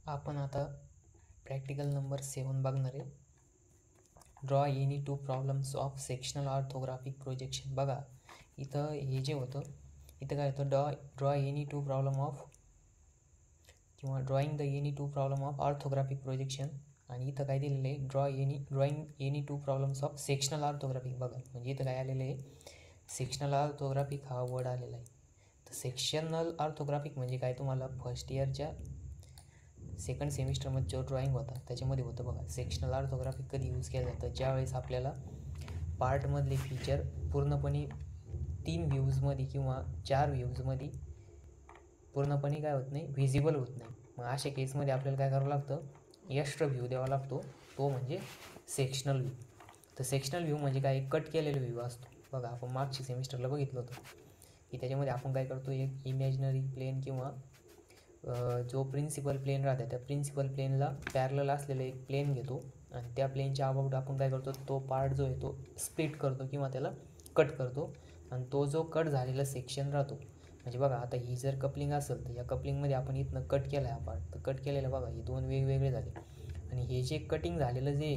आपण आता practical number 7 बघणार आहे. Draw any two problems of sectional orthographic projection. बघा इथं हे जे होतं, इथं काय होतं, draw any two problem of किंवा drawing the any two problem of orthographic projection. आणि इथं काय दिलेलं आहे, drawing any two problems of sectional orthographic. बघा म्हणजे इथं काय आलेलं आहे, सेक्शनल ऑर्थोग्राफिक हा वर्ड आलेला आहे. तर सेक्शनल ऑर्थोग्राफिक म्हणजे काय, तुम्हाला फर्स्ट इयरच्या सेकंड सेमिस्टरमध्ये जो ड्रॉइंग होता त्याच्यामध्ये होतं. बघा सेक्शनल ऑर्थोग्राफिक कधी यूज केलं जातं, ज्यावेळेस आपल्याला पार्टमधले फीचर पूर्णपणे 3 व्ह्यूजमध्ये किंवा 4 व्ह्यूजमध्ये पूर्णपणे काय होत नाही, व्हिजिबल होत नाही. मग अशा केसमध्ये आपल्याला काय करावं लागतं, एक्स्ट्रा व्ह्यू द्यावा लागतो, तो म्हणजे सेक्शनल व्ह्यू. तर सेक्शनल व्ह्यू म्हणजे काय, कट केलेला व्ह्यू असतो. बघा आपण मागच्या सेमिस्टरला बघितलं होतं की त्याच्यामध्ये आपण काय करतो, एक इमॅजिनरी प्लेन किंवा जो प्रिन्सिपल प्लेन राहते त्या प्रिन्सिपल प्लेनला पॅरलल असलेलं एक प्लेन घेतो आणि त्या प्लेनच्या अबाउट आपण काय करतो, तो पार्ट जो आहे तो स्प्लिट करतो किंवा त्याला कट करतो. आणि तो जो कट झालेला सेक्शन राहतो, म्हणजे बघा आता ही जर कपलिंग असेल तर या कपलिंगमध्ये आपण इथनं कट केला आहे हा पार्ट, तर कट केलेलं बघा हे 2 वेगवेगळे झाले. आणि हे जे कटिंग झालेलं जे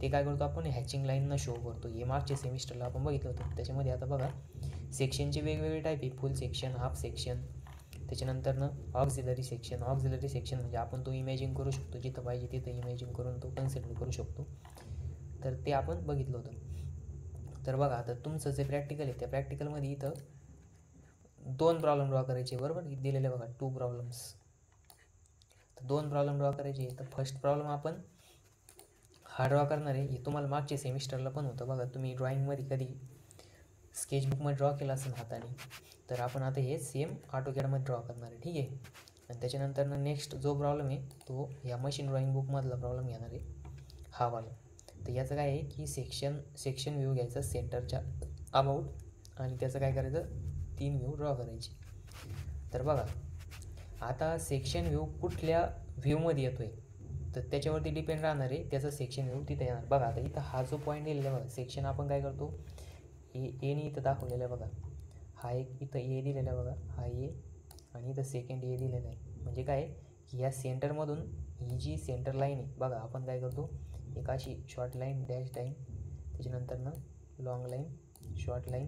ते काय करतो, आपण हॅचिंग लाईननं शो करतो. हे मागच्या सेमिस्टरला आपण बघितलं होतं. त्याच्यामध्ये आता बघा सेक्शनचे वेगवेगळे टाईप आहे, फुल सेक्शन, हाफ सेक्शन, त्याच्यानंतरनं ऑक्झिलरी सेक्शन. ऑक्झिलरी सेक्शन म्हणजे आपण तो इमॅजिन करू शकतो, जिथं पाहिजे तिथं इमॅजिन करून तो कन्सिडर करू शकतो. तर ते आपण बघितलं होतं. तर बघा आता तुमचं जे प्रॅक्टिकल आहे त्या प्रॅक्टिकलमध्ये इथं 2 प्रॉब्लेम ड्रॉ करायचे, बरोबर दिलेले बघा 2 प्रॉब्लेम्स. तर 2 प्रॉब्लेम ड्रॉ करायचे. तर फर्स्ट प्रॉब्लेम आपण हा ड्रॉ करणार आहे, हे तुम्हाला मागच्या सेमिस्टरला पण होतं. बघा तुम्ही ड्रॉइंगमध्ये कधी स्केचबुकमध्ये ड्रॉ केला असेल हाताने, तर आपण आता हे सेम ऑटोकॅडमध्ये ड्रॉ करणार आहे, ठीक आहे. आणि त्याच्यानंतर नेक्स्ट जो प्रॉब्लेम आहे तो ह्या मशीन ड्रॉइंग बुकमधला प्रॉब्लेम घेणार आहे, हा वाला. तर याचं काय आहे की सेक्शन व्ह्यू घ्यायचा सेंटरच्या अबाउट आणि त्याचं काय करायचं, 3 व्ह्यू ड्रॉ करायचे. तर बघा आता सेक्शन व्ह्यू कुठल्या व्ह्यूमध्ये येतो आहे तर त्याच्यावरती डिपेंड राहणार आहे त्याचं सेक्शन व्ह्यू तिथे येणार. बघा आता इथं हा जो पॉईंट दिलेला आहे बघा, सेक्शन आपण काय करतो, एने इथं दाखवलेलं आहे बघा, हा एक इथं ए दिलेला आहे बघा, हा ए आणि इथं सेकंड ए दिलेला आहे. म्हणजे काय की या सेंटरमधून ही जी सेंटर लाईन आहे बघा, आपण काय करतो, एक अशी शॉर्ट लाईन, डॅश लाईन, त्याच्यानंतरनं लॉंग लाईन, शॉर्ट लाईन,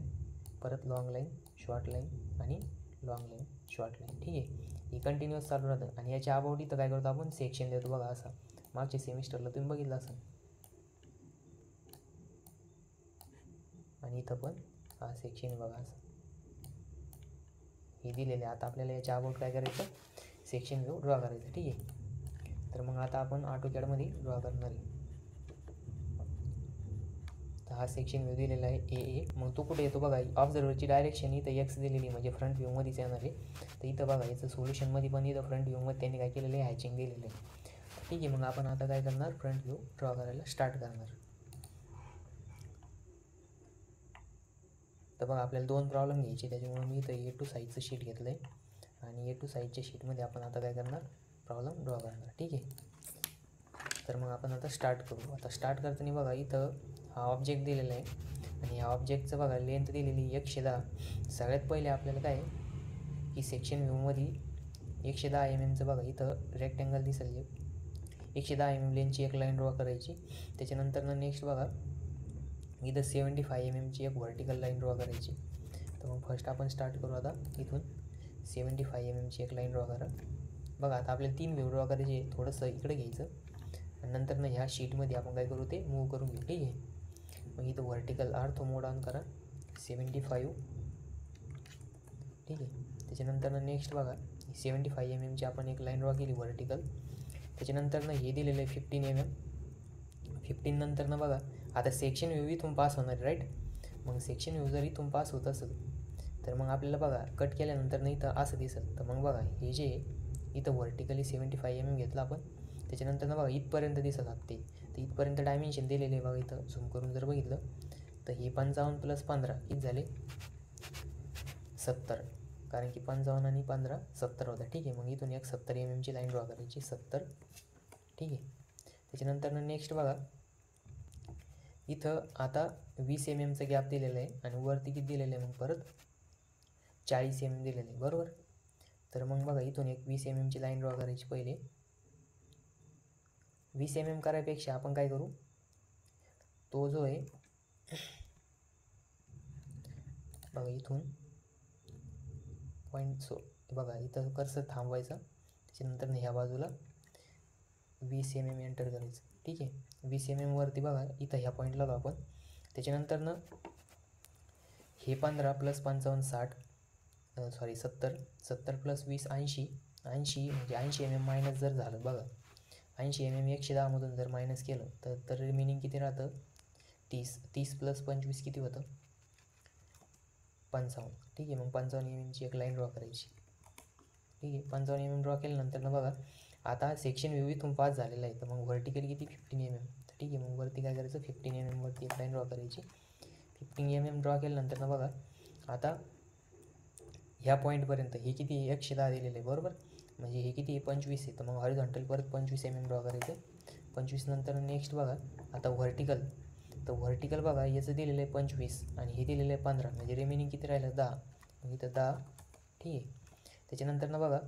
परत लॉंग लाईन, शॉर्ट लाईन आणि लॉंग लाईन, शॉर्ट लाईन, ठीक आहे. ही कंटिन्युअस चालू राहतं. आणि याच्या अबाउट इथं काय करतो आपण, सेक्शन देतो बघा असा. मागच्या सेमिस्टरला तुम्ही बघितलं असेल. आणि इथं पण हा सेक्शन आहे बघा असं हे दिलेलं आहे. आता आपल्याला याच्या अबाउट काय करायचं, सेक्शन व्ह्यू ड्रॉ करायचं, ठीक आहे. तर मग आता आपण ऑटोकॅडमध्ये ड्रॉ करणार आहे. तर हा सेक्शन व्ह्यू दिलेला आहे ए. मग तो कुठे येतो बघा, ऑब्झर्वरची डायरेक्शन इथं एक्स दिलेली म्हणजे फ्रंट व्ह्यूमध्येच येणार आहे. तर इथं बघा याचं सोल्युशनमध्ये पण इथं फ्रंट व्ह्यूमध्ये त्यांनी काय केलेलं आहे, हॅचिंग दिलेलं आहे, ठीक आहे. मग आपण आता काय करणार, फ्रंट व्ह्यू ड्रॉ करायला स्टार्ट करणार. तर बघा आपल्याला 2 प्रॉब्लेम घ्यायचे, त्याच्यामुळे मी इथं A2 साईजचं शीट घेतलं आहे आणि A2 साईजच्या शीटमध्ये आपण आता काय करणार, प्रॉब्लेम ड्रॉ करणार, ठीक आहे. तर मग आपण आता स्टार्ट करू. आता स्टार्ट करताना बघा इथं हा ऑब्जेक्ट दिलेला आहे आणि ह्या ऑब्जेक्टचं बघा लेंथ दिलेली 110. सगळ्यात पहिले आपल्याला काय की सेक्शन व्ह्यूमध्ये 110 mm बघा इथं रेक्टँगल दिसेल, 110 mm लेंथची एक लाईन ड्रॉ करायची. त्याच्यानंतर नेक्स्ट बघा इथं 75 mm एक व्हर्टिकल लाईन ड्रॉ करायची. तर मग फर्स्ट आपण स्टार्ट करू. आता इथून 75 mm एक लाईन ड्रॉ करा. बघा आता आपल्याला 3 व्ह्यू ड्रॉ करायचे, थोडंसं इकडे घ्यायचं आणि नंतर ह्या शीटमध्ये आपण काय करू, ते मूव्ह करून घेऊ, ठीक आहे. मग इथं व्हर्टिकल आर्थो मोड ऑन करा, 75, ठीक आहे. त्याच्यानंतर नेक्स्ट बघा 75 mm आपण एक लाईन ड्रॉ केली व्हर्टिकल. त्याच्यानंतर हे दिलेलं आहे 15 mm. 15 नंतर बघा आता सेक्शन व्ह्यू इथून पास होणार, राईट. मग सेक्शन व्ह्यू जर इथून पास होत असेल तर मग आपल्याला बघा कट केल्यानंतर इथं असं दिसेल. तर मग बघा हे जे इथं व्हर्टिकली 75 mm घेतलं आपण, त्याच्यानंतर बघा इथपर्यंत दिसत ते. तर इथपर्यंत डायमेन्शन दिलेले आहे बघा, इथं झूम करून जर बघितलं तर हे 55 + 15 किती झाले, 70. कारण की 55 आणि 15 70 होता, ठीक आहे. मग इथून एक 70 mm लाईन ड्रॉ करायची, 70, ठीक आहे. त्याच्यानंतर नेक्स्ट बघा इथं आता 20 mm गॅप दिलेला आहे आणि वरती किती दिलेलं आहे, मग परत 40 mm दिलेलं आहे, बरोबर. तर मग बघा इथून एक 20 mm लाईन ड्रॉ करायची पहिले. 20 mm करायपेक्षा आपण काय करू, तो जो आहे बघा इथून पॉईंट बघा इथं कर्सर थांबवायचा, त्याच्यानंतर ह्या बाजूला 20 mm एंटर करायचं. ठीक आहे, 20 mm वरती बघा इथं ह्या पॉईंटला लावू आपण. त्याच्यानंतर हे 15 + 55 60 70 70 + 20 80 80 म्हणजे 80 mm मायनस जर झालं बघा, 80 mm 110 मधून जर मायनस केलं तर रिमेनिंग किती राहतं, 30 30 + 25 किती होतं, 55. ठीक आहे, मग 55 mm ची एक लाईन ड्रॉ करायची. ठीक आहे, 55 mm ड्रॉ केल्यानंतर बघा आता सेक्शन व्ह्यू इथून पास झालेला आहे, तर मग व्हर्टिकल किती 15 mm. ठीक आहे, मग वरती काय करायचं 15 mm वरती एक लाईन ड्रॉ करायची. 15 mm ड्रॉ केल्यानंतर बघा आता ह्या पॉईंटपर्यंत हे किती 110 दिलेलं आहे बरोबर, म्हणजे हे किती 25 आहे, तर मग हॉरिझॉन्टल परत 25 mm ड्रॉ करायचं. 25 नंतर नेक्स्ट बघा आता व्हर्टिकल, तर व्हर्टिकल बघा याचं दिलेलं आहे 25 आणि हे दिलेलं आहे 15, म्हणजे रिमेनिंग किती राहिलं 10, मग इथं 10. ठीक आहे, त्याच्यानंतर बघा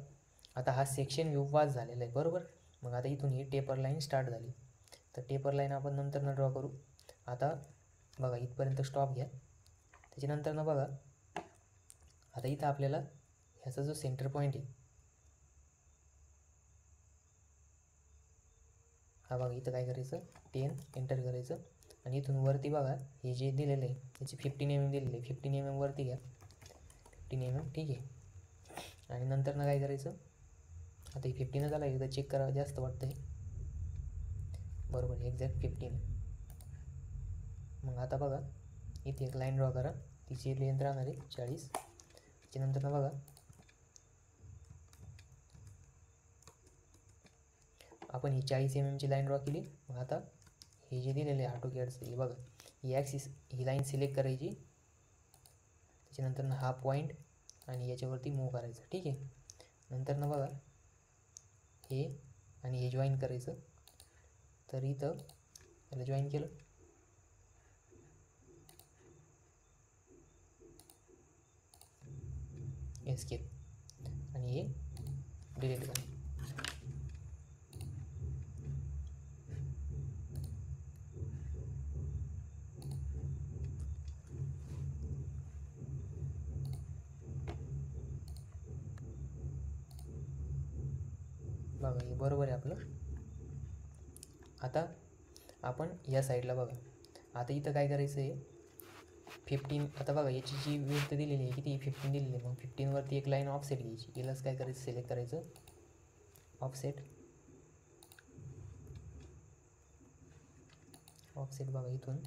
आता हा सेक्शन व्ह्यू पास झालेला आहे बरोबर. मग आता इथून ही टेपर लाईन स्टार्ट झाली, तर टेपर लाईन आपण नंतर ड्रॉ करू. आता बघा इथपर्यंत स्टॉप घ्या. त्याच्यानंतर बघा आता इथं आपल्याला ह्याचा जो सेंटर पॉईंट आहे हा बघा इथं काय करायचं 10 एंटर करायचं आणि इथून वरती बघा हे जे दिलेलं आहे त्याची 15 mm दिलेलं आहे, 15 mm वरती घ्या 15 mm. ठीक आहे, आणि नंतर काय करायचं, आता हे 15 झालं, एकदा चेक करा जास्त वाटतं आहे बरोबर एक्झॅक्ट 15. मग आता बघा इथे एक लाईन ड्रॉ करा, तिची लेंथ राहणार आहे 40. त्याच्यानंतर बघा आपण ही 40 mm ची लाईन ड्रॉ केली. मग आता हे जे दिलेलं आहे ऑटोकॅडचं हे बघा ही ॲक्सिस ही लाईन सिलेक्ट करायची, त्याच्यानंतर हा पॉईंट आणि याच्यावरती मूव करायचं. ठीक आहे, नंतर बघा हे आणि हे जॉईन करायचं, तर इथं त्याला जॉईन केलं, एस्केप आणि हे डिलीट करा. बघा हे बरोबर आहे आपलं. आता आपण या साईडला बघा आता इथं काय करायचं आहे 15. आता बघा याची जी विड्थ दिलेली आहे किती 15 दिलेली आहे, मग 15 वरती एक लाईन ऑफसेट घ्यायची. यालाच काय करायचं सिलेक्ट करायचं ऑफसेट. ऑफसेट बघा इथून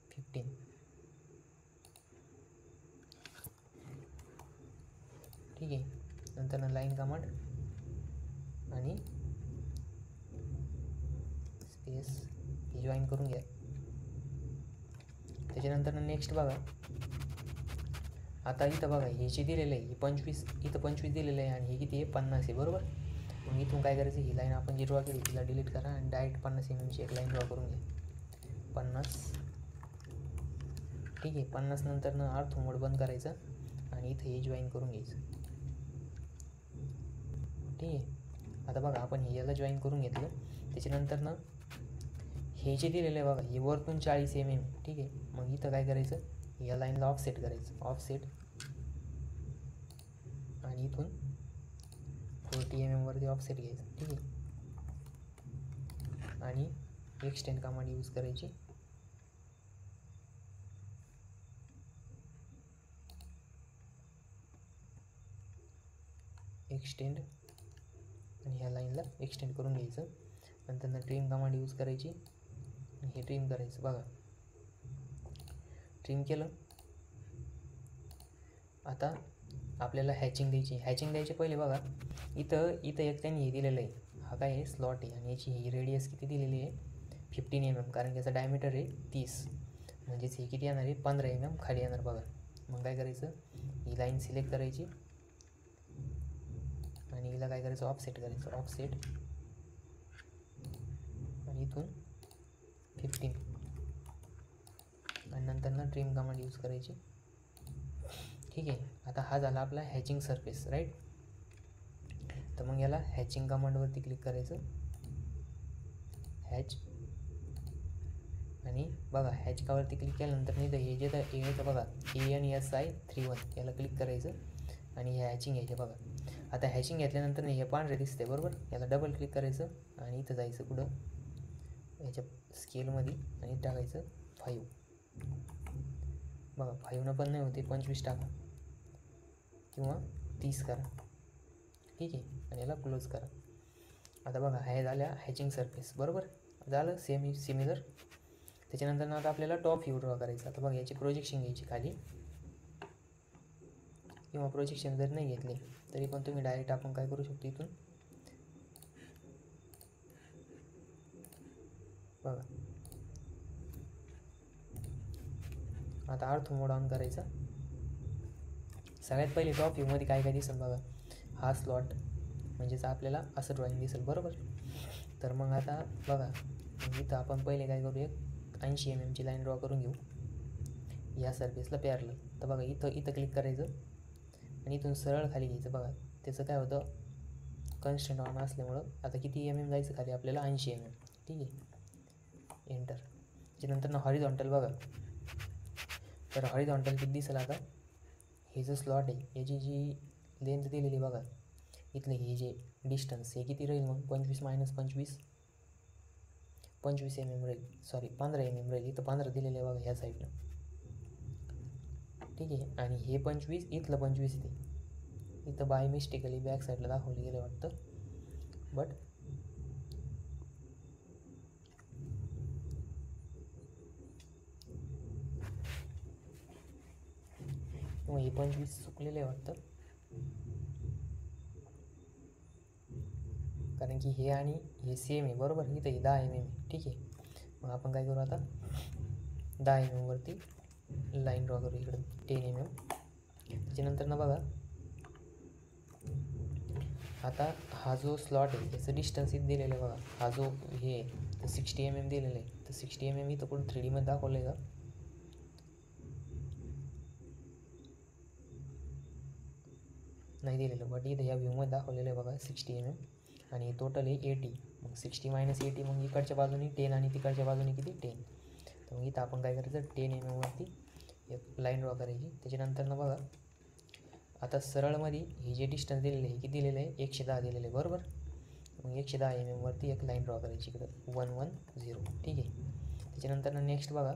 15. ठीक आहे, नंतर लाईन कमांड आणि स्पेस हे जॉईन करून घ्या. त्याच्यानंतर नेक्स्ट बघा आता इथं बघा हे जे दिलेलं आहे हे 25, इथं 25 दिलेलं आहे आणि हे किती आहे 50 आहे बरोबर. मग इथून काय करायचं ही लाईन आपण जी ड्रॉ केली तिला डिलीट करा आणि डायरेक्ट 50 mm ची एक लाईन ड्रॉ करून घ्या 50. ठीक आहे, 50 नंतर ऑर्थो मोड बंद करायचं आणि इथं हे जॉईन करून घ्यायचं. ठीक आहे, आता बघा आपण हे याला जॉईन करून घेतलं. त्याच्यानंतर हे जे दिलेलं आहे बघा हे वरतून 40 mm. ठीक आहे, मग इथं काय करायचं या लाईनला ऑफसेट करायचं ऑफसेट आणि इथून 40 mm वरती ऑफसेट घ्यायचं. ठीक आहे, आणि एक्सटेंड कमांड यूज करायची. एक्सटेंड आणि ह्या लाईनला एक्सटेंड करून घ्यायचं. नंतर ट्रिम कमांड यूज करायची आणि हे ट्रिम करायचं. बघा ट्रिम केलं. आता आपल्याला हॅचिंग द्यायची. हॅचिंग द्यायची पहिले बघा इथं एक त्यांनी हे दिलेलं आहे, हा काय आहे स्लॉट आहे आणि याची ही रेडियस किती दिलेली आहे 15 mm, कारण की याचा डायमीटर आहे 30, म्हणजेच हे किती येणार आहे 15 mm खाली येणार. बघा मग काय करायचं ही लाईन सिलेक्ट करायची आणि हिला काय करायचं ऑफसेट करायचं ऑफसेट आणि इथून 15 आणि नंतर ट्रिम कमांड यूज करायची. ठीक आहे, आता हा झाला आपला हॅचिंग सरफेस राईट. तर मग याला हॅचिंग कमांडवरती क्लिक करायचं हॅच आणि बघा हॅचकावरती क्लिक केल्यानंतर नाही तर हे जे तर येतं बघा ANSI31 याला क्लिक करायचं आणि हे हॅचिंग घ्यायचं बघा. आता हॅचिंग घेतल्यानंतर हे पांढरे दिसते बरोबर, याला डबल क्लिक करायचं आणि इथं जायचं कुठं याच्या स्केलमध्ये आणि टाकायचं 5. बघा 5 पण नाही होते, 25 टाका किंवा 30 करा, ठीक आहे, आणि याला क्लोज करा. आता बघा हे झाल्या हॅचिंग सरफेस बरोबर झालं सिमिलर. त्याच्यानंतर आता आपल्याला टॉप व्ह्यू ड्रॉ करायचं. आता बघा याची प्रोजेक्शन घ्यायची खाली, किंवा प्रोजेक्शन जर नाही घेतले तरी पण तुम्ही डायरेक्ट आपण काय करू शकतो इथून बघा. आता ऑर्थो मोड ऑन करायचा. सगळ्यात पहिले टॉप व्ह्यूमध्ये काय काय दिसेल बघा, हा स्लॉट म्हणजेच आपल्याला असं ड्रॉइंग दिसेल बरोबर. तर मग आता बघा इथं आपण पहिले काय करूया, 80 mm ची लाईन ड्रॉ करून घेऊ या सरफेसला पॅरलल. तर बघा इथं क्लिक करायचं आणि इथून सरळ खाली घ्यायचं. बघा त्याचं काय होतं, कन्स्टंट ऑन असल्यामुळं आता किती mm जायचं खाली आपल्याला 80 mm, ठीक आहे, एंटर. त्याच्यानंतर हॉरिझॉन्टल बघा, तर हॉरिझॉन्टल किती दिसेल आता, हे जो स्लॉट आहे याची जी लेंथ दिलेली बघा, इथलं हे जे डिस्टन्स हे किती राहील मग 25 - 25 mm राहील, सॉरी 15 mm राहील. इथं 15 दिलेले बघा ह्या साईडला, ठीक आहे. आणि हे 25 इथलं 25 येते, इथं बाय मिस्टेकली बॅक साईडला दाखवलं गेलं वाटतं, बट किंवा हे 25 चुकलेलं आहे वाटतं, कारण की हे आणि हे सेम आहे बरोबर. इथं हे 10 mm, ठीक आहे. मग आपण काय करू आता 10 mm वरती लाईन ड्रॉ करू इकडं 10 mm. त्याच्यानंतर ना बघा आता हा जो स्लॉट आहे याचं डिस्टन्स इथं दिलेलं आहे बघा, हा जो हे तर 60 mm दिलेलं आहे. तर 60 mm इथं कुठं 3D मध्ये दाखवलं आहे का, नाही दिलेलं, बट इथं या व्ह्यूमध्ये दाखवलेलं आहे बघा 60 mm आणि टोटल आहे 80. मग 60 - 80 मग इकडच्या बाजूने 10 आणि तिकडच्या बाजूने किती 10. तर मग इथं आपण काय करायचं 10 mm वरती एक लाईन ड्रॉ करायची. त्याच्यानंतर ना बघा आता सरळमध्ये हे जे डिस्टन्स दिलेलं आहे किती दिलेलं आहे 110 दिलेलं आहे बरोबर. मग 110 mm वरती एक लाईन ड्रॉ करायची इकडं 110, ठीक आहे. त्याच्यानंतर ना नेक्स्ट बघा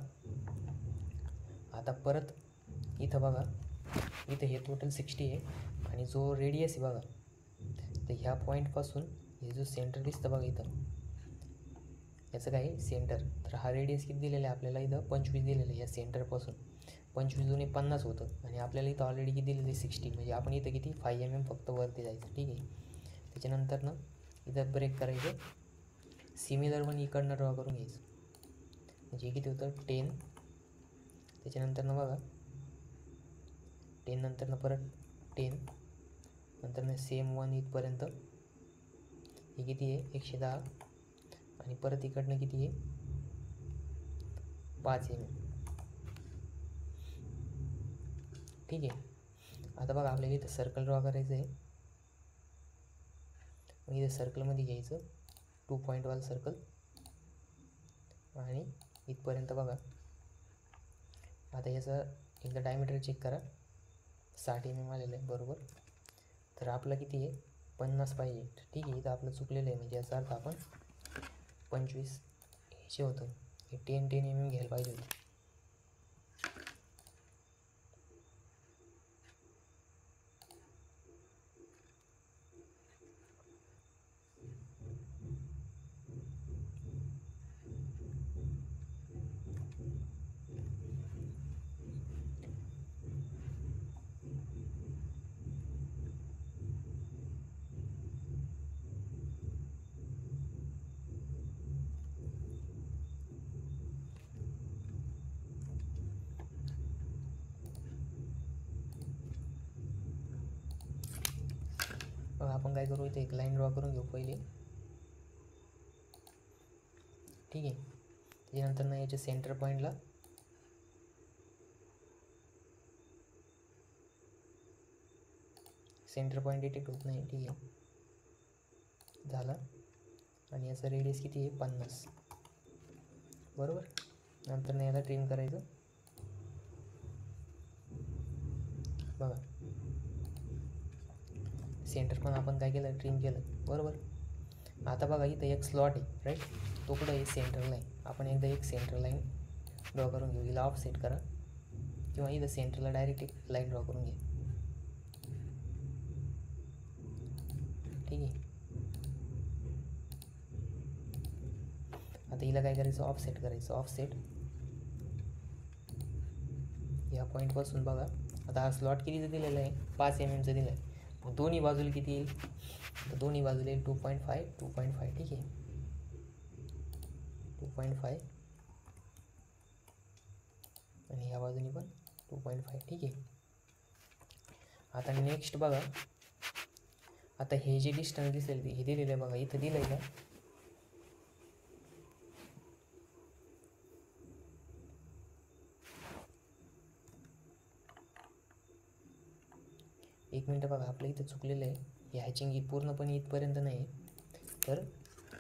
आता परत इथं बघा, इथं हे टोटल 60 आहे आणि जो रेडियस आहे बघा, तर ह्या पॉईंटपासून हे जो सेंटर दिसतं बघा इथं, याचं काय सेंटर, तर हा रेडियस किती दिलेला आहे आपल्याला इथं 25 दिलेलं आहे. या सेंटरपासून 25 दुने 50 होतं आणि आपल्याला इथं ऑलरेडी किती दिलेलं आहे 60, म्हणजे आपण इथं किती 5 mm फक्त वरती जायचं, ठीक आहे. त्याच्यानंतर ना इथं ब्रेक करायचं, सिमिलर पण इकडनं ड्रॉ करून घ्यायचं, म्हणजे किती होतं 10. त्याच्यानंतर ना बघा 10 नंतर ना परत 10, नंतर ना सेम 1 इथपर्यंत, हे किती आहे 110 आणि परत इकडनं किती आहे 5 mm, ठीक आहे. आता बघा आपल्याला इथं सर्कल ड्रॉ करायचं आहे. मग इथं सर्कलमध्ये घ्यायचं 2 पॉईंटवालं सर्कल आणि इथपर्यंत बघा. आता याचं एकदा डायमीटर चेक करा, 60 mm आलेलं आहे बरोबर. तर आपलं किती आहे 50 पाहिजे, ठीक आहे. इथं आपलं चुकलेलं आहे, म्हणजे याचा अर्थ आपण 25 हे जे होतं हे 10 mm घ्यायला पाहिजे होतं. मग आपण काय करू इथे एक लाईन ड्रॉ करून घेऊ पहिले, ठीक आहे. त्याच्यानंतर ना याच्या सेंटर पॉईंटला सेंटर पॉईंट डिटेक्ट होत नाही, ठीक आहे झालं. आणि याचा रेडियस किती आहे 50, बरोबर. नंतर याला ट्रिम करायचं. बघा सेंटर पण आपण काय केलं, ट्रिम केलं. बरोबर. आता बघा इथं एक स्लॉट आहे राईट, तो कुठं आहे, सेंटरला आहे. आपण एकदा एक सेंटर लाईन ड्रॉ करून घेऊ. हिला ऑफ सेट करा किंवा इथं सेंटरला डायरेक्ट एक लाईन ड्रॉ करून घ्या. ठीक आहे. आता हिला काय करायचं, ऑफ सेट करायचं. ऑफ सेट या पॉईंटपासून बघा. आता हा स्लॉट कितीचं दिलेला आहे, 5 mm दिलेला आहे. मग दोन्ही बाजूला किती येईल, तर दोन्ही बाजूला येईल 2.5 2.5. ठीक आहे, 2.5 आणि ह्या बाजूनी पण 2.5. ठीक आहे. आता नेक्स्ट बघा, आता हे जे डिस्टन्स दिसेल हे दिलेलं आहे बघा, इथं दिलं आहे का, एक मिनटं बघा, आपलं इथं चुकलेलं आहे. हे हॅचिंग पूर्णपणे इथपर्यंत नाही, तर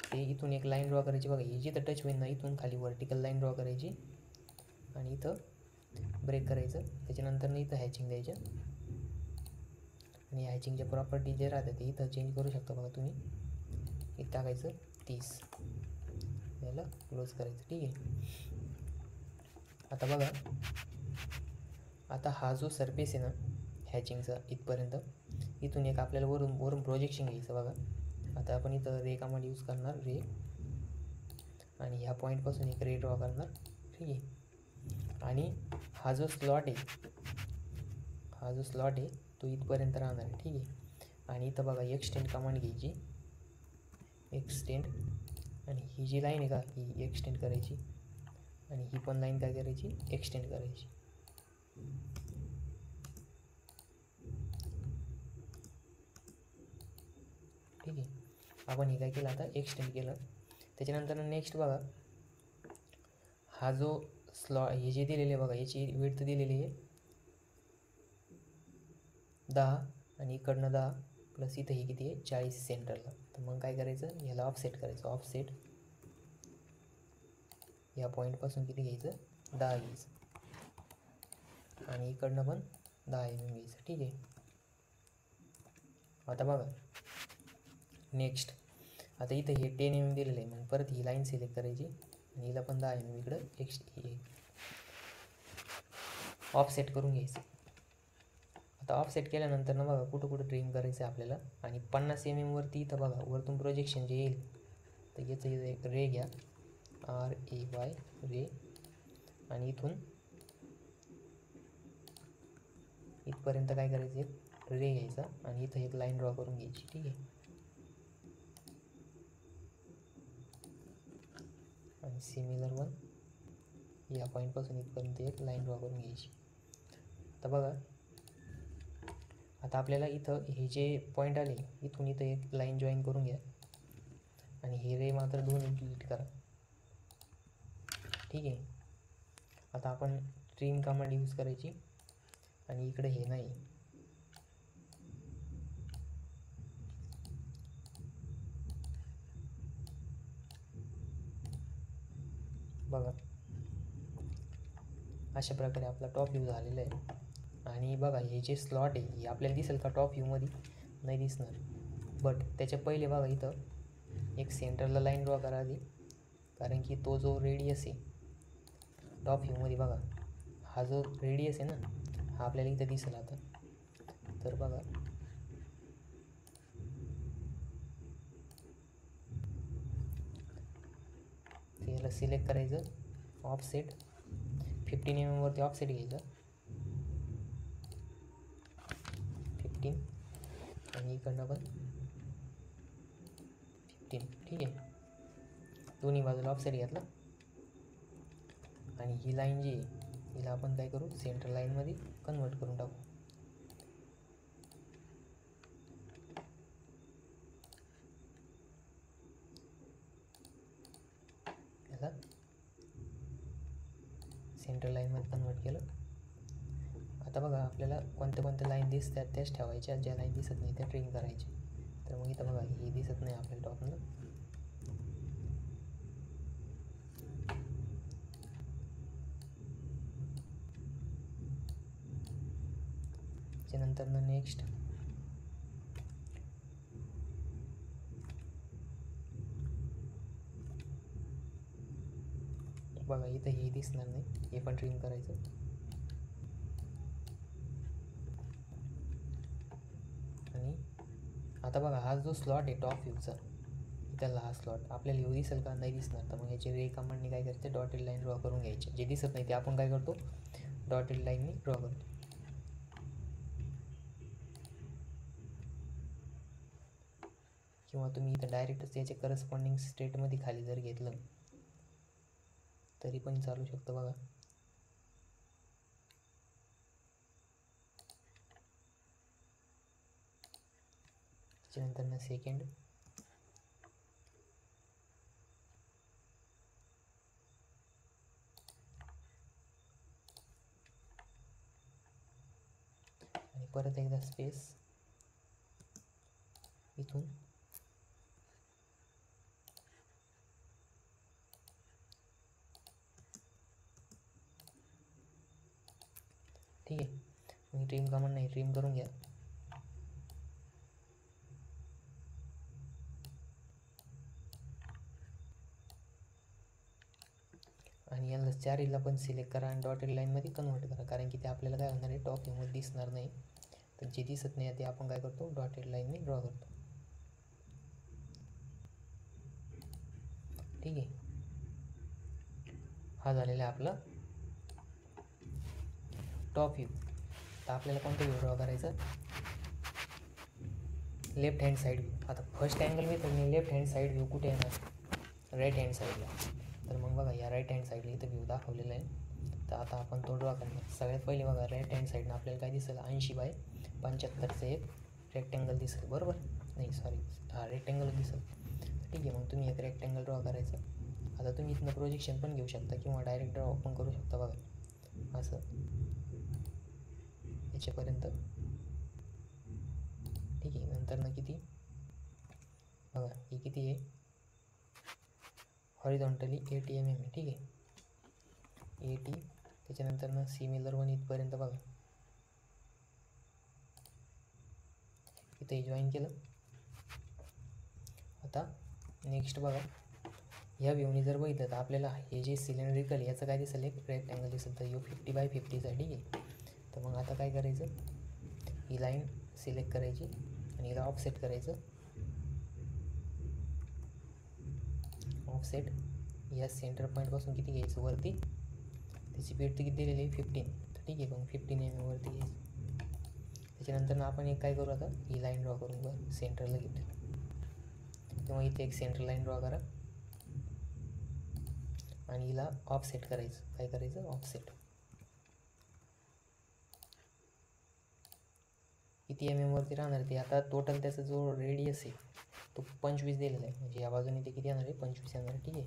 ते इथून एक लाईन ड्रॉ करायची बघा. ही जिथं टच होईल ना, इथून खाली व्हर्टिकल लाईन ड्रॉ करायची आणि इथं ब्रेक करायचं. त्याच्यानंतर इथं हॅचिंग द्यायचं आणि हॅचिंगच्या प्रॉपर्टी जे राहतात ते इथं चेंज करू शकता बघा तुम्ही. इथं टाकायचं 30, याला क्लोज करायचं. ठीक आहे. आता बघा, आता हा जो सरफेस आहे ना हॅचिंगचा इथपर्यंत, इथून एक आपल्याला वरून प्रोजेक्शन घ्यायचं बघा. आता आपण इथं रे कमांड यूज करणार, रे, आणि ह्या पॉईंटपासून एक रे ड्रॉ करणार. ठीक आहे. आणि हा जो स्लॉट आहे तो इथपर्यंत राहणार आहे. ठीक आहे. आणि इथं बघा एक्सटेंड कमांड घ्यायची, एक्सटेंड, आणि ही जी लाईन आहे का ही एक्सटेंड करायची आणि ही पण लाईन काय करायची, एक्सटेंड करायची. ठीक आहे. आपण हे काय केलं, आता एक्सटेंड केलं. त्याच्यानंतर नेक्स्ट बघा, हा जो हे जे दिलेले बघा, याची विड्थ दिलेली आहे 10 आणि इकडनं 10 प्लस इथं ही किती आहे 40 सेंटरला. तर मग काय करायचं, याला ऑफसेट करायचं. ऑफसेट या पॉईंटपासून किती घ्यायचं, 10 घ्यायचं आणि इकडनं पण 10 mm घ्यायचं. ठीक आहे. आता बघा नेक्स्ट, आता इथं हे 10 mm दिलेलं आहे, मग परत ही लाईन सिलेक्ट करायची आणि हिला पण 10 mm इकडं ऑफसेट करून घ्यायचं. आता ऑफसेट केल्यानंतर ना बघा कुठं ट्रिम करायचं आहे आपल्याला. आणि 50 mm वरती इथं बघा वरतून प्रोजेक्शन जे येईल, तर याचं एक रे घ्या, RAY रे, आणि इथून इथपर्यंत काय करायचं, एक रे घ्यायचा आणि इथं एक लाईन ड्रॉ करून घ्यायची. ठीक आहे. आणि सिमिलर वन या पॉईंटपासून इथपर्यंत एक लाईन ड्रॉ करून घ्यायची. तर बघा आता आपल्याला इथं हे जे पॉईंट आले इथून इथं एक लाईन जॉईन करून घ्या आणि हे रे मात्र दोन्ही डिलीट करा. ठीक आहे. आता आपण ट्रिम कमांड यूज करायची आणि इकडे हे नाही, बघा अशा प्रकारे आपला टॉप व्ह्यू झालेला आहे. आणि बघा हे जे स्लॉट आहे हे आपल्याला दिसेल का टॉप व्ह्यूमध्ये, नाही दिसणार. बट त्याच्या पहिले बघा इथं एक सेंटरला लाईन ड्रॉ करा आधी, कारण की तो जो रेडियस आहे टॉप व्ह्यूमध्ये बघा, हा जो रेडियस आहे ना हा आपल्याला इथं दिसेल. आता तर बघा याला सिलेक्ट करायचं, ऑफसेट 15 mm वरती ऑफसेट घ्यायचं 15 आणि इकडनं पण 15. ठीक आहे. दोन्ही बाजूला ऑफसेट घेतला आणि ही लाईन जी आहे हिला आपण काय करू, सेंटर लाईनमध्ये कन्वर्ट करून टाकू. याला सेंटर लाईनमध्ये कन्वर्ट केलं. आता बघा आपल्याला कोणत्या लाईन दिसतात त्याच ठेवायच्या, ज्या लाईन दिसत नाही त्या ट्रिम करायच्या. तर मग इथं बघा ही दिसत नाही आपल्याला टॉपनं, त्याच्यानंतर नेक्स्ट बघा इथं हे दिसणार नाही, हे पण ट्रिम करायचं. आणि आता बघा हा जो स्लॉट आहे टॉप व्ह्यूचा, इथला हा स्लॉट आपल्याला येऊ दिसेल का, नाही दिसणार. तर मग याची रे कमांडने काय करते, डॉटेड लाईन ड्रॉ करून घ्यायची. जे दिसत नाही ते आपण काय करतो, डॉटेड लाईनने ड्रॉ करतो. किंवा तुम्ही इथं डायरेक्टच याच्या करस्पॉन्डिंग स्टेटमध्ये खाली जर घेतलं तरी पण चालू शकतं. बघा त्याच्यानंतर सेकंड, आणि परत एकदा स्पेस इथून ठीक आहे. मी ट्रिम कमांड नाही, ट्रिम करून घ्या. आणि याला चारीला पण सिलेक्ट करा आणि डॉटेड लाईनमध्ये कन्वर्ट करा, कारण की ते आपल्याला काय होणार आहे, टॉप व्ह्यूमध्ये दिसणार नाही. तर जे दिसत नाही ते आपण काय करतो, डॉटेड लाईनने ड्रॉ करतो. ठीक आहे. हा झालेला आहे आपला टॉप व्ह्यू. तर आपल्याला कोणता व्ह्यू ड्रॉ करायचा, लेफ्ट हँड साईड व्ह्यू. आता फर्स्ट अँगल मेथडने लेफ्ट हँड साईड व्ह्यू कुठे येणार, राईट हँड साईडला. तर मग बघा या राईट हँड साईडला इथं व्ह्यू दाखवलेला आहे. तर आता आपण तो ड्रॉ करणार. सगळ्यात पहिले बघा राईट हँड साईडनं आपल्याला काय दिसेल, 80/75चं एक रेक्टँगल दिसेल, बरोबर. नाही सॉरी, हा रेक्टँगल दिसेल. ठीक आहे, मग तुम्ही एक रेक्टँगल ड्रॉ करायचं. आता तुम्ही इथनं प्रोजेक्शन पण घेऊ शकता किंवा डायरेक्ट ड्रॉ पण करू शकता. बघा असं याच्यापर्यंत. ठीक आहे, नंतर किती बघा, हे किती आहे, हॉरिझॉन्टली 80 mm आहे. ठीक आहे, 80. त्याच्यानंतर सिमिलर वन इथपर्यंत बघा, इथे जॉईन केलं. आता नेक्स्ट बघा, ह्या व्ह्यूने जर बघितलं तर आपल्याला हे जे सिलेंड्रिकल याचं काय दिसेल, एक रेक्टँगल दिसेल. तर 50/50चा आहे. ठीक आहे, तर मग आता काय करायचं, ही लाईन सिलेक्ट करायची आणि हिला ऑफसेट करायचं. ऑफसेट या सेंटर पॉईंटपासून किती घ्यायचं, वरती. त्याची वेट किती दिलेली आहे, 15. तर ठीक आहे, मग 15 mm वरती घ्यायचं. त्याच्यानंतर आपण एक काय करू, आता ही लाईन ड्रॉ करून बघ, सेंटरला घेतो. तेव्हा इथे एक सेंटर लाईन ड्रॉ करा आणि हिला ऑफसेट करायचं. काय करायचं, ऑफसेट. किती mm वरती राहणार ते, आता टोटल त्याचा जो रेडियस आहे तो 25 दिलेला आहे. म्हणजे या बाजूने ते किती येणार आहे, 25 येणार आहे. ठीक आहे,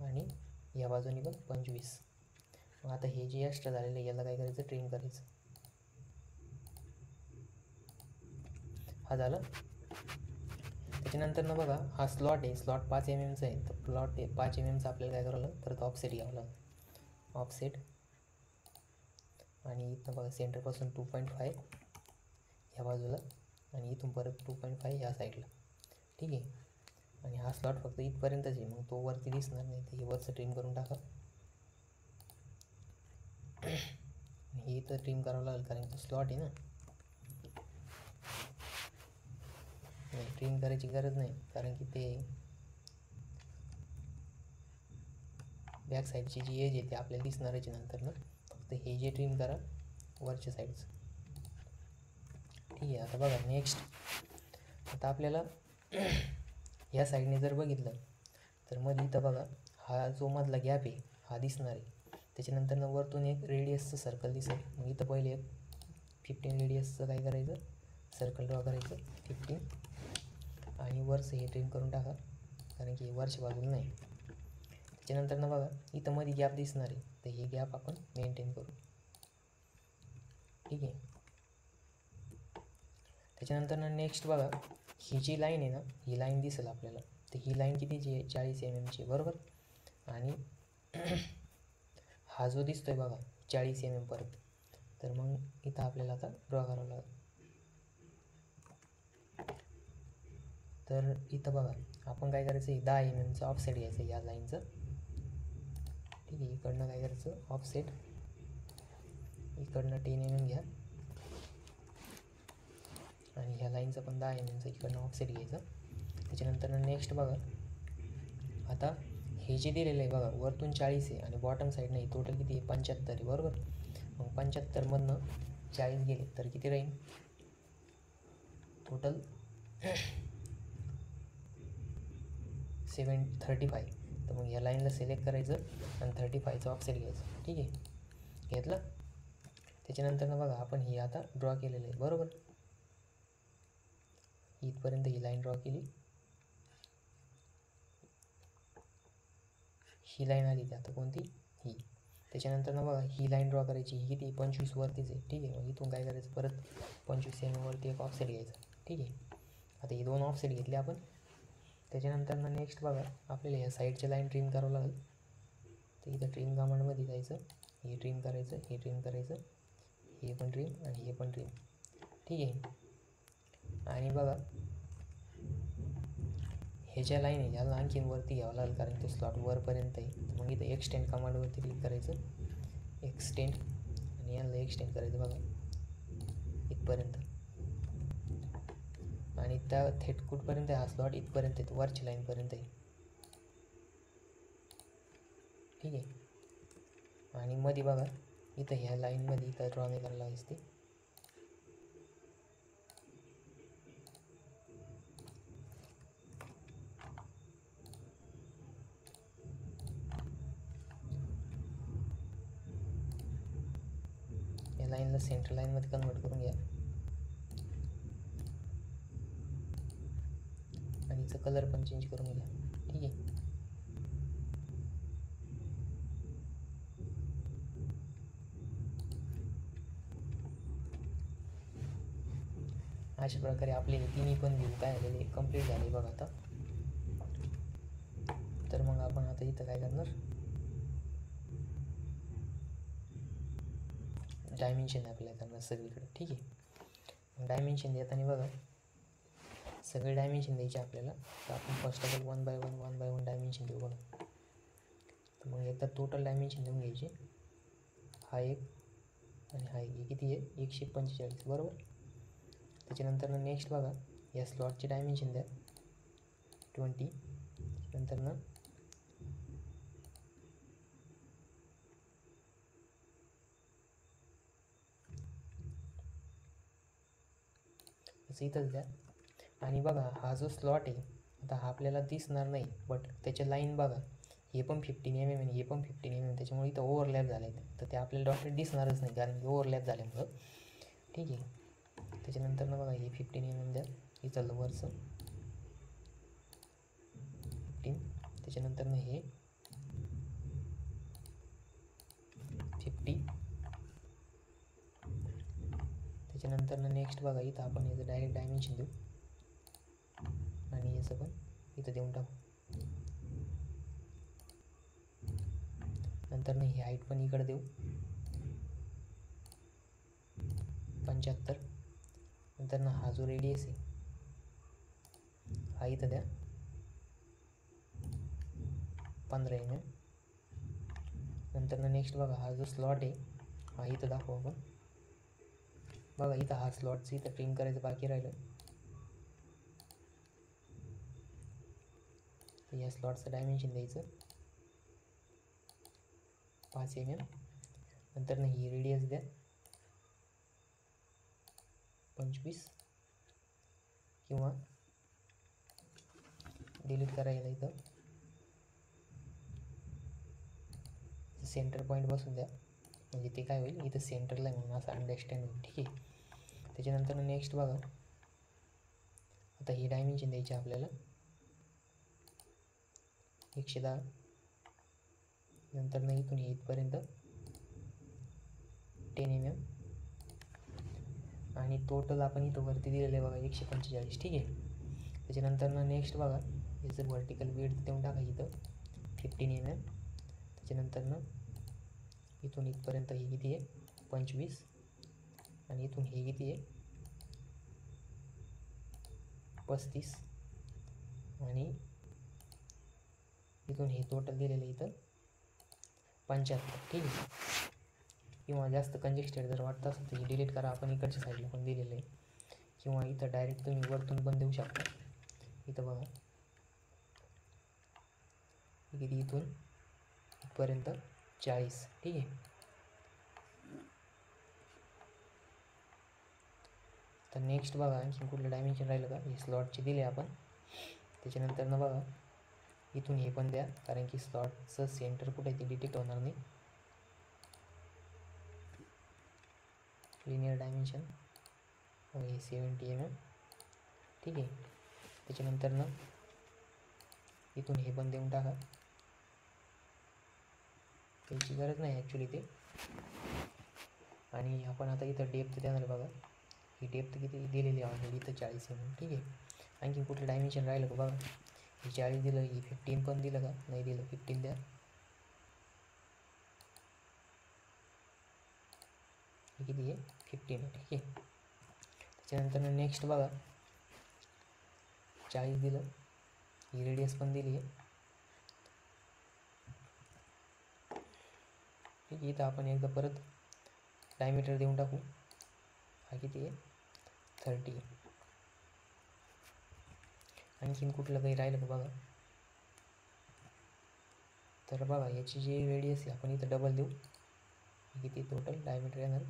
आणि या बाजूने पण 25. मग आता हे जे एक्स्ट्रा झालेलं आहे याला काय करायचं, ट्रिम करायचं. हा झालं. त्याच्यानंतर बघा हा स्लॉट आहे, स्लॉट 5 mmचा आहे. तर प्लॉट आहे 5 mmचा आपल्याला काय करावं लागलं, परत ऑफसेट घ्यावं लागलं. ऑफसेट आणि इथं बघा सेंटरपासून 2.5 ह्या बाजूला आणि इथून परत 2.5 ह्या साईडला. ठीक आहे, आणि हा स्लॉट फक्त इथपर्यंतच आहे, मग तो वरती दिसणार नाही. तर हे वरचं ट्रिम करून टाका. हे इथं ट्रिम करावं लागेल कारण तो स्लॉट आहे ना. नाही, ट्रिम करायची गरज नाही कारण की ते बॅक साईडची जी एज आहे ते आपल्याला दिसणारच नंतर ना. फक्त हे जे ट्रिम करा वरच्या साईडचं. ठीक आहे, आता बघा नेक्स्ट. आता आपल्याला ह्या साईडने जर बघितलं तर मध्ये इथं बघा हा जो मधला गॅप आहे हा दिसणार आहे. त्याच्यानंतर वरतून एक रेडियसचं सर्कल दिसेल. मग इथं पहिले एक 15 रेडियसचं काय करायचं, सर्कल ड्रॉ करायचं 15 आणि वरचं हे ट्रिम करून टाका कारण की वरच्या बाजूला नाही. त्याच्यानंतर बघा इथं मध्ये गॅप दिसणार आहे, तर हे गॅप आपण मेंटेन करू. ठीक आहे, त्याच्यानंतर नेक्स्ट बघा ही जी लाईन आहे ना, ही लाईन दिसेल आपल्याला. तर ही लाईन कितीची आहे, 40 mmची, बरोबर. आणि हा जो दिसतोय बघा 40 mm परत, तर मग इथं आपल्याला आता ड्रॉ करावं लागेल. तर इथं बघा आपण काय करायचं आहे, 10 mm ऑफसेट घ्यायचं या लाईनचं. ठीक आहे, इकडनं काय करायचं ऑफसेट, इकडनं 10 mm घ्या आणि ह्या लाईनचं पण 10 mm इकडनं ऑफसेट घ्यायचं. त्याच्यानंतर नेक्स्ट बघा आता हे जे दिलेलं आहे बघा वरतून 40 आहे आणि बॉटम साईड नाही, टोटल किती आहे 75 आहे बरोबर. मग 75मधनं 40 गेले तर किती राहील टोटल 35. तर मग या लाईनला सिलेक्ट करायचं आणि 35चं ऑफसेट घ्यायचं. ठीक आहे, घेतलं. त्याच्यानंतर बघा आपण ही आता ड्रॉ केलेलं आहे बरोबर. इथपर्यंत ही लाईन ड्रॉ केली, ही लाईन आली ती आता कोणती ही. त्याच्यानंतर बघा ही लाईन ड्रॉ करायची, ही किती 25 वरतीच आहे. ठीक आहे, मग इथून काय करायचं परत 25 mm वरती एक ऑफसेट घ्यायचा. ठीक आहे, आता ही 2 ऑफसेट घेतले आपण. त्याच्यानंतर नेक्स्ट बघा आपल्याला ह्या साईडच्या लाईन ट्रिम करावं लागेल. तर इथं ट्रिम कमांडमध्ये जायचं, हे ट्रिम करायचं, हे ट्रिम करायचं, हे पण ट्रिम आणि हे पण ट्रिम. ठीक आहे, आणि बघा हे ज्या लाईन आहे ह्याला आणखीन वरती घ्यावं लागेल कारण तो स्लॉट वरपर्यंत आहे. तर मग इथं एक्सटेंड कमांडवरती क्लिक करायचं, एक्सटेंड, आणि याला एक्सटेंड करायचं बघा इथपर्यंत. आणि त्या थेट कुठपर्यंत आहे हा स्लॉट, इथपर्यंत आहे, वरच्या लाईनपर्यंत आहे. ठीक आहे, आणि मध्ये बघा इथं ह्या लाईनमध्ये इथं ड्रॉ नाही करायला असते. या लाईनला सेंटर लाईनमध्ये कन्वर्ट करून घ्या आणि हिचं कलर पण चेंज करून घ्या. ठीक आहे, अशा प्रकारे आपले तिन्ही पण व्ह्यू काय झालेले कंप्लीट झाले बघा आता. तर मग आपण आता इथं काय करणार, डायमेन्शन अप्लाय करणार सगळीकडे. ठीक आहे, डायमेन्शन देताना बघा सगळे डायमेन्शन द्यायचे आपल्याला. तर आपण first of all 1 by 1 dimension देऊ बघा. तर मग एकदा टोटल डायमेन्शन देऊन घ्यायचे, हा एक आणि हा एक, किती आहे 145 बरोबर. त्याच्यानंतर नेक्स्ट बघा या स्लॉटचे डायमेन्शन द्या 20. नंतर इथंच द्या. आणि बघा हा जो स्लॉट आहे आता हा आपल्याला दिसणार नाही, बट त्याच्या लाईन बघा हे पण 15 mm आणि हे पण 15 mm, त्याच्यामुळे इथं ओव्हरलॅप झालं आहे. तर ते आपल्याला डॉटेड दिसणारच नाही कारण की ओव्हरलॅप झाल्यामुळं. ठीक आहे, त्याच्यानंतर बघा हे 15 mm द्या इथं वरचं 15. त्याच्यानंतर हे 50. त्याच्यानंतर नेक्स्ट बघा इथं आपण याचं डायरेक्ट डायमेन्शन देऊ आणि याचं पण इथं देऊन टाकू. नंतर ही हाईट पण इकडे देऊ 75. नंतर हा जो रेडियस आहे हा इथं द्या 15 mm. नंतर नेक्स्ट बघा हा जो स्लॉट आहे हा इथं दाखवू आपण. बघा इथं हा स्लॉटचं इथं ट्रिम करायचं बाकी राहिलं. तर या स्लॉटचं डायमेन्शन द्यायचं 5 mm. नंतर ही रेडियस द्या 25 किंवा डिलीट करायला इथं सेंटर पॉईंट बसून द्या, म्हणजे ते काय होईल इथं सेंटरला म्हणून असं अंडरस्टँड होईल. ठीक आहे, त्याच्यानंतर नेक्स्ट बघा आता ही डायमेन्शन द्यायची आपल्याला 110. नंतर इथून इथपर्यंत 10 mm आणि टोटल आपण इथं वरती दिलेलं आहे बघा 145. ठीक आहे, त्याच्यानंतर नेक्स्ट बघा याचं व्हर्टिकल विड्थ देऊन टाका इथं 15 mm. त्याच्यानंतर इथून इथपर्यंत ही किती आहे 25. आणि इथून हे किती आहे 35 आणि इथून हे टोटल दिलेलं आहे इथं 75. ठीक आहे. किंवा जास्त कंजेस्टेड जर वाटत असेल तर डिलीट करा, आपण इकडच्या साईडला पण दिलेलं आहे. किंवा इथं डायरेक्ट तुम्ही वरतून पण देऊ शकता. इथं बघा किती इथून इथपर्यंत 40. ठीक आहे. तर नेक्स्ट बघा आणखी कुठलं डायमेन्शन राहिलं का, हे स्लॉटचे दिले आपण. त्याच्यानंतर ना बघा इथून हे पण द्या, कारण की स्लॉटचं सेंटर कुठे आहे ते डिटेक्ट होणार नाही. लिनियर डायमेन्शन हे 70 mm. ठीक आहे. त्याच्यानंतर ना इथून हे पण देऊन टाका, त्याची गरज नाही ॲक्च्युली ते. आणि आपण आता इथं डेप्थ देणार बघा, ही डेप्थ किती दिलेली आहे ऑलरेडी इथं 40 mm. ठीक आहे. आणखी कुठलं डायमेन्शन राहिलं का बघा, हे 40 दिलं, ही 15 पण दिलं का, नाही दिलं, 15 द्या. हे किती आहे 15 आहे. ठीक आहे. त्याच्यानंतर नेक्स्ट बघा 40 दिलं, ही रेडियस पण दिली आहे. ठीक आहे. इथं आपण एकदा परत डायमीटर देऊन टाकू, हा किती आहे 30 आहे. आणखीन कुठलं काही राहिलं का बघा, तर बघा याची जी रेडियस आहे आपण इथं डबल देऊ, किती टोटल डायमीटर येणार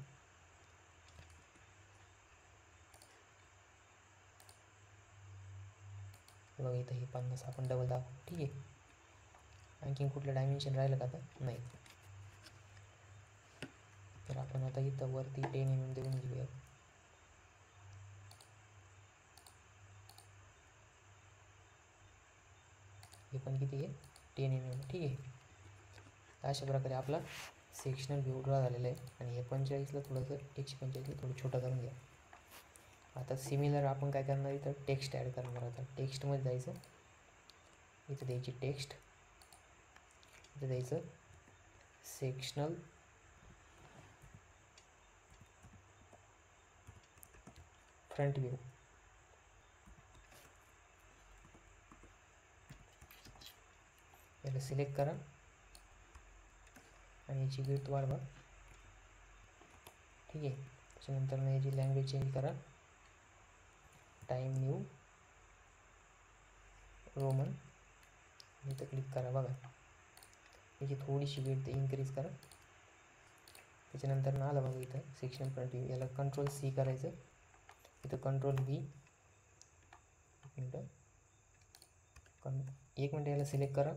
बघा, इथं हे 50 आपण डबल दाखवू. ठीक आहे. आणखीन कुठलं डायमेन्शन राहिलं का आता, नाही. तर आपण आता इथं वरती 10 mm देऊन घेऊया. हे पण किती आहे 10 mm. ठीक आहे. अशा प्रकारे आपला सेक्शनल व्ह्यू ड्रॉ झालेला आहे. आणि हे 45ला थोडंसं 145ला थोडं छोटं करून घ्या. आता सिमिलर आपण काय करणार, इथं टेक्स्ट ॲड करणार. आता टेक्स्टमध्ये जायचं, इथं द्यायची टेक्स्ट, इथं द्यायचं सेक्शनल फ्रंट व्ह्यू. याला सिलेक्ट करा आणि याची विड्थ वाढवा. ठीक आहे. त्याच्यानंतर याची लँग्वेज चेंज करा, टाईम न्यू रोमन. इथं क्लिक करा. बघा याची थोडीशी विड्थ इन्क्रीज करा. त्याच्यानंतर ना आलं बघा इथं सेक्शन फ्रंट व्ह्यू, याला Ctrl+C करायचं. इथं Ctrl+V, एक मिनटं याला सिलेक्ट करा,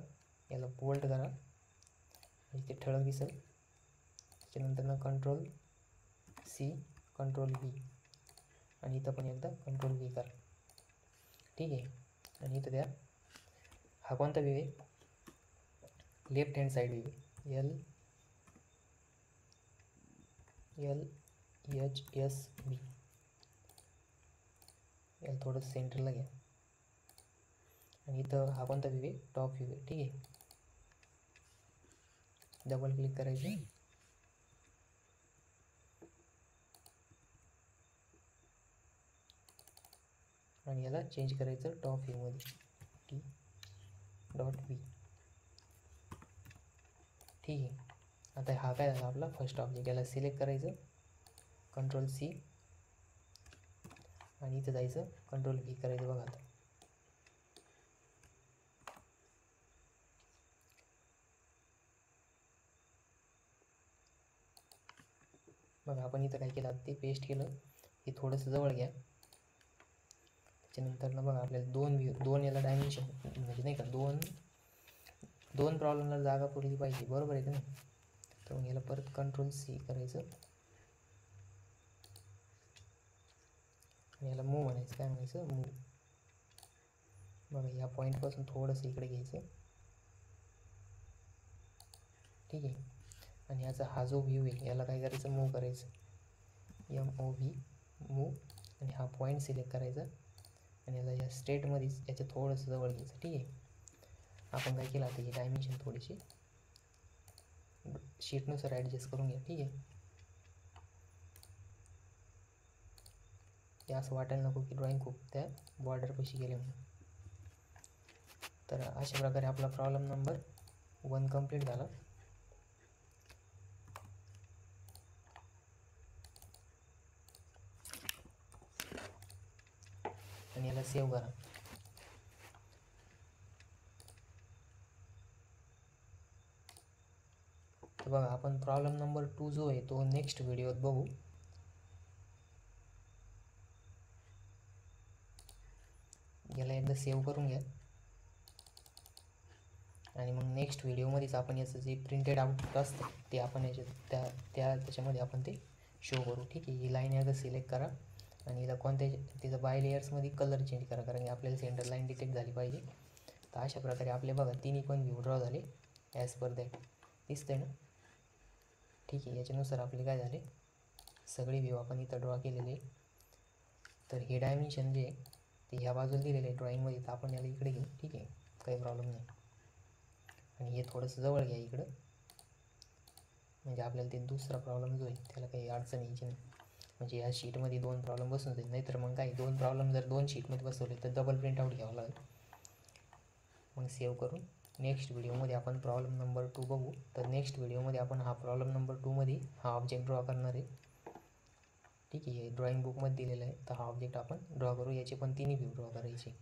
याला बोल्ड करा, इथे ठळक दिसेल. त्याच्यानंतर ना Ctrl+C Ctrl+V आणि इथं पण एकदा Ctrl+V करा. ठीक आहे. आणि इथं द्या, हा कोणता व्ह्यू आहे, left hand side view, LHSB. याला थोडं सेंटरला घ्या. आणि इथं हा कोणता व्ह्यू आहे, टॉप व्ह्यू आहे. ठीक आहे. डबल क्लिक करायचं आणि याला चेंज करायचं टॉप व्ह्यूमध्ये, T.V. ठीक आहे. आता हा काय झाला आपला फर्स्ट ऑब्जेक्ट, याला सिलेक्ट करायचं Ctrl+C आणि इथं जायचं Ctrl+V करायचं. बघा आता बघा आपण इथं काय केलं, ते पेस्ट केलं, हे थोडंसं जवळ घ्या. त्याच्यानंतर ना बघा आपल्याला दोन याला डायमेन्शन म्हणजे नाही का, दोन प्रॉब्लेमला जागा पुरली पाहिजे, बरोबर आहे का नाही. तर मग याला परत Ctrl+C करायचं आणि याला मूव म्हणायचं. काय म्हणायचं, मूव. बघा या पॉईंटपासून थोडंसं इकडे घ्यायचं. ठीक आहे. आणि याचा हा जो व्ह्यू आहे याला काय करायचं, मूव करायचं, MOV मूव. आणि हा पॉईंट सिलेक्ट करायचा आणि याला या स्टेटमध्येच याच्या थोडंसं जवळ घ्यायचं. ठीक आहे. आपण काय केलं आता, ही डायमेन्शन थोडीशी शीटनुसार ॲडजस्ट करून घ्या. ठीक आहे. की असं वाटायला नको की ड्रॉईंग खूप त्या बॉर्डरपाशी गेले म्हणून. तर अशा प्रकारे आपला प्रॉब्लेम नंबर 1 कंप्लीट झाला. आणि याला सेव्ह करा. तर बघा आपण प्रॉब्लेम नंबर 2 जो आहे तो नेक्स्ट व्हिडिओत बघू. याला एकदा सेव्ह करून घ्या आणि मग नेक्स्ट व्हिडिओमध्येच आपण याचं जे प्रिंटेड आउटपुट असतं ते आपण त्याच्यामध्ये आपण ते शो करू. ठीक आहे. ही लाईन एकदा सिलेक्ट करा आणि हिला तिचं बाय लेयर्समध्ये कलर चेंज करा, कारण की आपल्याला सेंटर लाईन डिटेक्ट झाली पाहिजे. तर अशा प्रकारे आपले बघा तिन्ही पण व्ह्यू ड्रॉ झाले ॲज पर दॅट. दिसतंय ना? ठीक आहे. याच्यानुसार आपले काय झाले, सगळे व्ह्यू आपण इथं ड्रॉ केलेले. तर हे डायमेन्शन जे ते ह्या बाजूला दिलेले आहे ड्रॉईंगमध्ये, तर आपण याला इकडे घेऊ. ठीक आहे, काही प्रॉब्लेम नाही. आणि हे थोडंसं जवळ घ्या इकडं, म्हणजे आपल्याला ते दुसरा प्रॉब्लेम जो आहे त्याला काही अडचण यायची नाही. म्हणजे ह्या शीटमध्ये 2 प्रॉब्लेम बसून जाईल, नाहीतर मग काही 2 प्रॉब्लेम जर 2 शीटमध्ये बसवले तर डबल प्रिंट आउट घ्यावं लागेल. मग सेव्ह करून नेक्स्ट व्हिडिओमध्ये आपण प्रॉब्लेम नंबर 2 बघू. तर नेक्स्ट व्हिडिओमध्ये आपण हा प्रॉब्लेम नंबर 2मध्ये हा ऑब्जेक्ट ड्रॉ करणार आहे. ठीक आहे. ड्रॉईंग बुकमध्ये दिलेला आहे, तर हा ऑब्जेक्ट आपण ड्रॉ करू. याचे पण तिन्ही व्ह्यू ड्रॉ करायचे.